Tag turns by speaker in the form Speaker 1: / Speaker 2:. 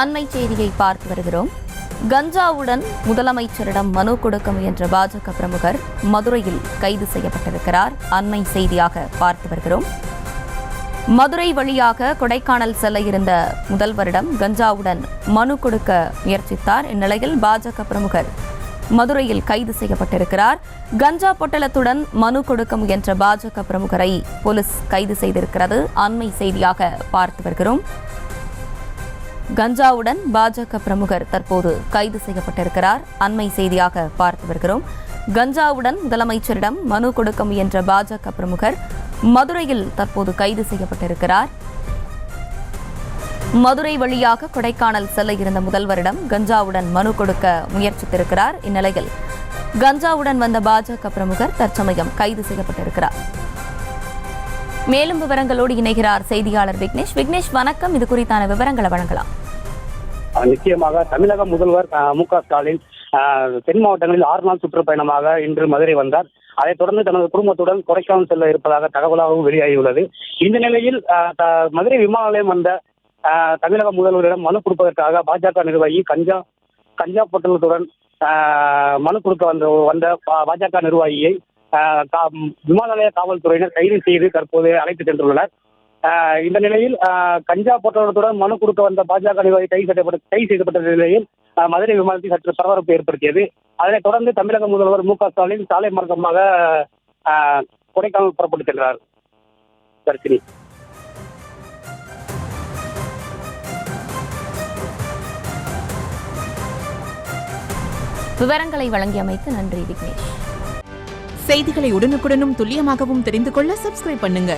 Speaker 1: அண்மை செய்தியை பார்த்து வருகிறோம். கஞ்சாவுடன் முதலமைச்சரிடம் மனு கொடுக்க முயன்ற பாஜக பிரமுகர் மதுரையில் கைது செய்யப்பட்டிருக்கிறார். அண்மை செய்தியாக பார்த்து வருகிறோம். மதுரை வழியாக கொடைக்கானல் செல்ல இருந்த முதல்வரிடம் கஞ்சாவுடன் மனு கொடுக்க முயற்சித்தார். இந்நிலையில் பாஜக பிரமுகர் மதுரையில் கைது செய்யப்பட்டிருக்கிறார். கஞ்சா பொட்டலத்துடன் மனு கொடுக்க முயன்ற பாஜக பிரமுகரை போலீஸ் கைது செய்திருக்கிறது. அண்மை செய்தியாக பார்த்து வருகிறோம். கஞ்சாவுடன் பாஜக பிரமுகர் தற்போது கைது செய்யப்பட்டிருக்கிறார். அண்மை செய்தியாக பார்த்து வருகிறோம். கஞ்சாவுடன் முதலமைச்சரிடம் மனு கொடுக்க முயன்ற பாஜக பிரமுகர் மதுரையில் தற்போது கைது செய்யப்பட்டிருக்கிறார். மதுரை வழியாக கொடைக்கானல் செல்ல இருந்த முதல்வரிடம் கஞ்சாவுடன் மனு கொடுக்க முயற்சித்திருக்கிறார். இந்நிலையில் கஞ்சாவுடன் வந்த பாஜக பிரமுகர் தற்சமயம் கைது செய்யப்பட்டிருக்கிறார். மேலும் விவரங்களோடு இணைகிறார் செய்தியாளர் விக்னேஷ். விக்னேஷ், வணக்கம். இது குறித்தான விவரங்களை வழங்கலாம்.
Speaker 2: நிச்சயமாக தமிழக முதல்வர் மு.க. ஸ்டாலின் தென் மாவட்டங்களில் 6 நாள் சுற்றுப்பயணமாக இன்று மதுரை வந்தார். அதைத் தொடர்ந்து தனது குடும்பத்துடன் கொடைக்கானல் செல்ல இருப்பதாக தகவலாகவும் வெளியாகியுள்ளது. இந்த நிலையில் மதுரை விமான நிலையம் வந்த தமிழக முதல்வரிடம் மனு கொடுப்பதற்காக பாஜக நிர்வாகி கஞ்சா பொட்டலத்துடன் மனு கொடுக்க வந்த பாஜக நிர்வாகியை விமான நிலைய காவல்துறையினர் கைது செய்து தற்போது அழைத்து சென்றுள்ளனர். இந்த நிலையில் கஞ்சா பொட்டலத்துடன் மனு கொடுக்க வந்த பாஜக நிர்வாகி கைது செய்யப்பட்ட நிலையில் மதுரை விமானத்தில் சற்று பரபரப்பு ஏற்படுத்தியது. அதனைத் தொடர்ந்து தமிழக முதல்வர் மு.க. ஸ்டாலின் சாலை மார்க்கமாக கொடைக்கானல் புறப்பட்டு சென்றார். தர்ஷினி,
Speaker 1: விவரங்களை வழங்கியமைக்கு நன்றி விக்னேஷ்.
Speaker 3: செய்திகளை உடனுக்குடனும் துல்லியமாகவும் தெரிந்து கொள்ள சப்ஸ்கிரைப் பண்ணுங்க.